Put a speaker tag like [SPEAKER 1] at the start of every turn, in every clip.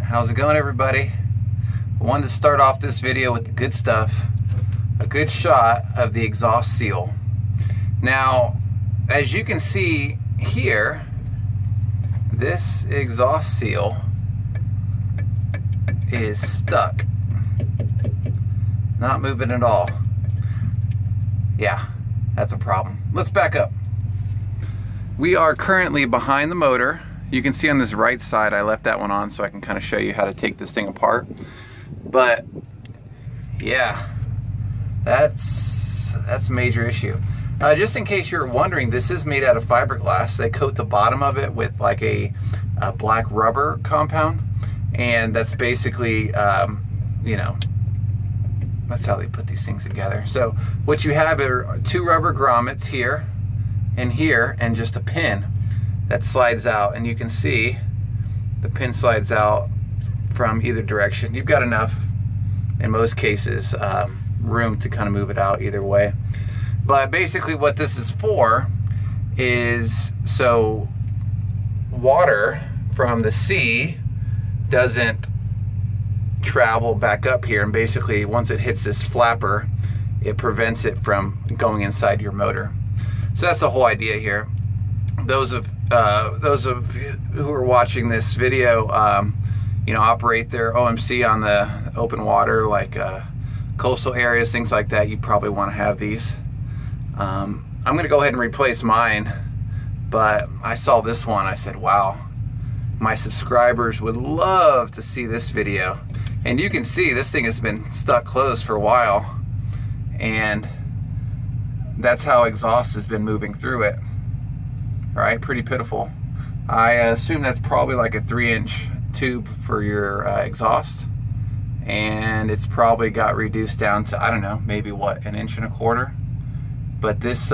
[SPEAKER 1] How's it going, everybody? I wanted to start off this video with the good stuff, a good shot of the exhaust seal. Now, as you can see here, this exhaust seal is stuck, not moving at all. Yeah, that's a problem. Let's back up. We are currently behind the motor. You can see on this right side, I left that one on so I can kind of show you how to take this thing apart. But yeah, that's a major issue. Just in case you're wondering, this is made out of fiberglass. They coat the bottom of it with like a black rubber compound, and that's basically, you know, that's how they put these things together. So what you have are two rubber grommets here and here, and just a pin that slides out, and you can see the pin slides out from either direction. You've got enough, in most cases, room to kind of move it out either way. But basically what this is for is so water from the sea doesn't travel back up here, and basically once it hits this flapper, it prevents it from going inside your motor. So that's the whole idea here. Those of you who are watching this video, you know, operate their OMC on the open water, like coastal areas, things like that. You probably want to have these. I'm going to go ahead and replace mine, but I saw this one. I said, wow, my subscribers would love to see this video. And you can see this thing has been stuck closed for a while, and that's how exhaust has been moving through it. All right, pretty pitiful. I assume that's probably like a 3-inch tube for your exhaust, and it's probably got reduced down to, I don't know, maybe what, 1.25 inches. But this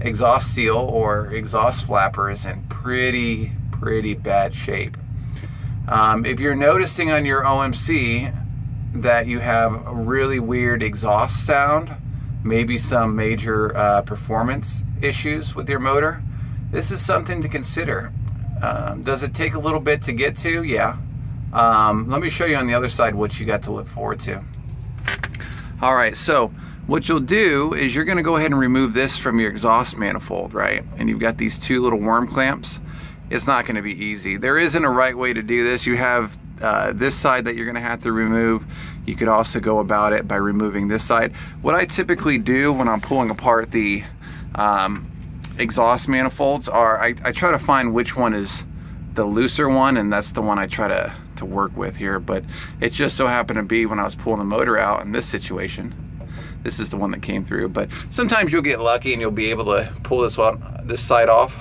[SPEAKER 1] exhaust seal or exhaust flapper is in pretty bad shape. If you're noticing on your OMC that you have a really weird exhaust sound, maybe some major performance issues with your motor, this is something to consider. Does it take a little bit to get to? Yeah. Let me show you on the other side what you got to look forward to. All right, so what you'll do is you're going to go ahead and remove this from your exhaust manifold, right? And you've got these two little worm clamps. It's not going to be easy. There isn't a right way to do this. You have this side that you're going to have to remove. You could also go about it by removing this side. What I typically do when I'm pulling apart the exhaust manifolds are I try to find which one is the looser one, and that's the one I try to work with here. But it just so happened to be when I was pulling the motor out in this situation, this is the one that came through. But sometimes you'll get lucky and you'll be able to pull this side off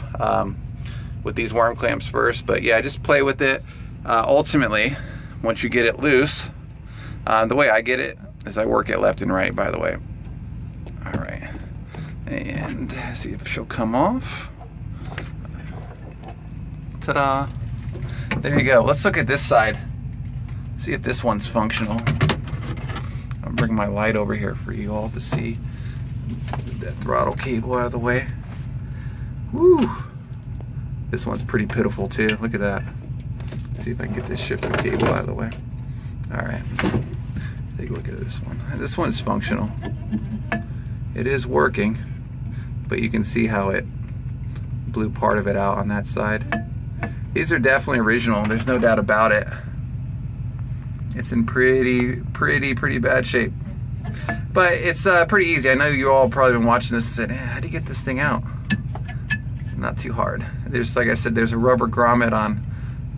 [SPEAKER 1] with these worm clamps first. But yeah, just play with it. Ultimately, once you get it loose, the way I get it is I work it left and right, by the way. All right, and see if she'll come off. Ta-da! There you go. Let's look at this side. See if this one's functional. I'll bring my light over here for you all to see. Get that throttle cable out of the way. Woo! This one's pretty pitiful too. Look at that. See if I can get this shifter cable out of the way. All right. Take a look at this one. This one's functional. It is working, but you can see how it blew part of it out on that side. These are definitely original. There's no doubt about it. It's in pretty bad shape. But it's pretty easy. I know you all probably been watching this and said, how do you get this thing out? Not too hard. There's, like I said, there's a rubber grommet on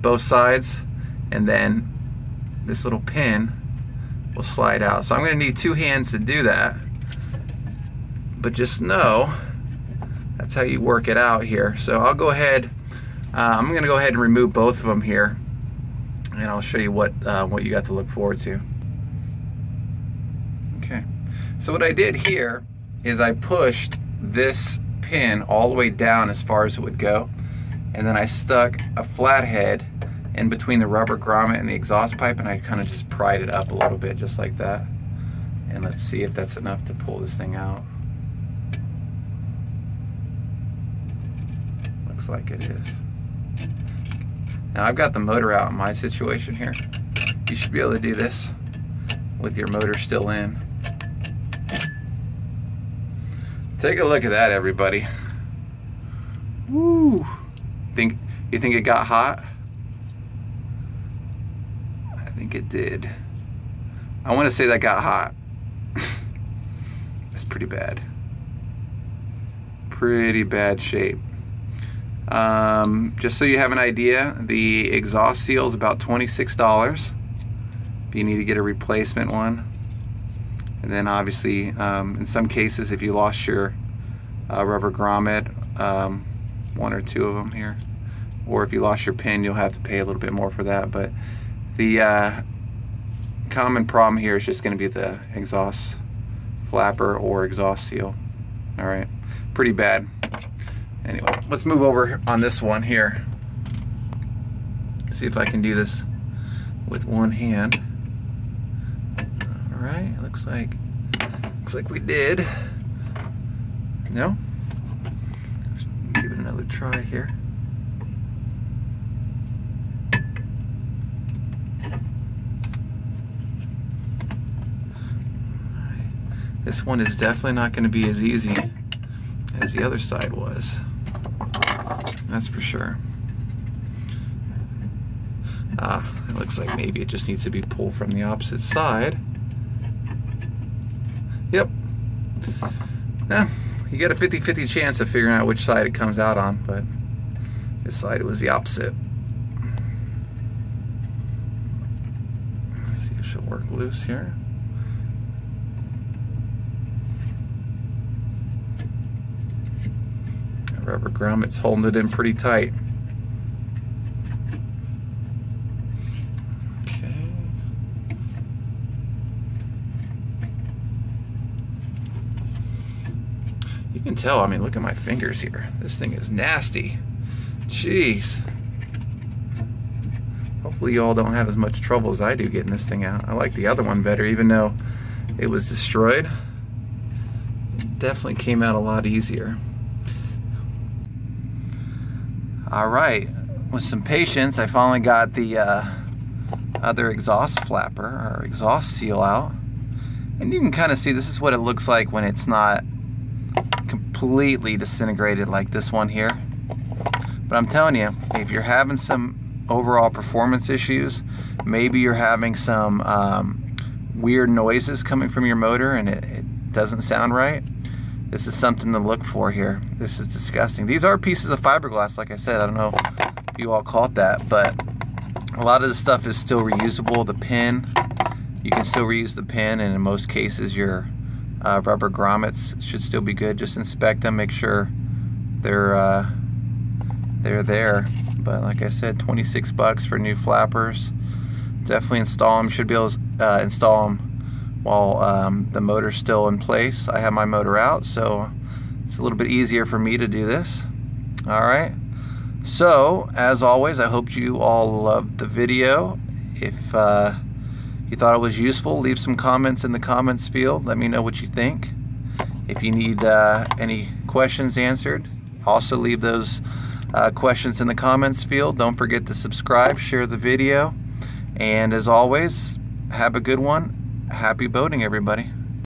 [SPEAKER 1] both sides, and then this little pin will slide out. So I'm going to need 2 hands to do that. But just know that's how you work it out here. So I'll go ahead. I'm going to go ahead and remove both of them here, and I'll show you what you got to look forward to. Okay. So what I did here is I pushed this pin all the way down as far as it would go, and then I stuck a flathead in between the rubber grommet and the exhaust pipe, and I kind of just pried it up a little bit just like that. And let's see if that's enough to pull this thing out. Looks like it is. Now I've got the motor out in my situation here. You should be able to do this with your motor still in. Take a look at that, everybody. Woo! You think it got hot? I think it did. I want to say that got hot. It's pretty bad. Pretty bad shape. Just so you have an idea, the exhaust seal is about $26 if you need to get a replacement one. And then obviously, in some cases, if you lost your rubber grommet, one or two of them here, or if you lost your pin, you'll have to pay a little bit more for that. But the common problem here is just going to be the exhaust flapper or exhaust seal. All right, pretty bad. Anyway, let's move over on this one here. See if I can do this with one hand. All right, looks like we did. No? Let's give it another try here. This one is definitely not going to be as easy as the other side was. That's for sure. It looks like maybe it just needs to be pulled from the opposite side. Yep. Yeah, you got a 50-50 chance of figuring out which side it comes out on, but this side it was the opposite. Let's see if she'll work loose here. Rubber grommet's holding it in pretty tight. Okay. You can tell, I mean, look at my fingers here. This thing is nasty. Jeez. Hopefully you all don't have as much trouble as I do getting this thing out. I like the other one better, even though it was destroyed. It definitely came out a lot easier. Alright, with some patience, I finally got the other exhaust flapper, or exhaust seal out. And you can kind of see this is what it looks like when it's not completely disintegrated like this one here. But I'm telling you, if you're having some overall performance issues, maybe you're having some weird noises coming from your motor and it doesn't sound right, this is something to look for here. This is disgusting. These are pieces of fiberglass, like I said. I don't know if you all caught that, but a lot of the stuff is still reusable. The pin, you can still reuse the pin, and in most cases your rubber grommets should still be good. Just inspect them, make sure they're there. But like I said, 26 bucks for new flappers. Definitely install them. Should be able to install them while the motor's still in place. I have my motor out, so it's a little bit easier for me to do this. Alright, so as always, I hope you all loved the video. If you thought it was useful, leave some comments in the comments field. Let me know what you think. If you need any questions answered, also leave those questions in the comments field. Don't forget to subscribe, share the video, and as always, have a good one. Happy boating, everybody.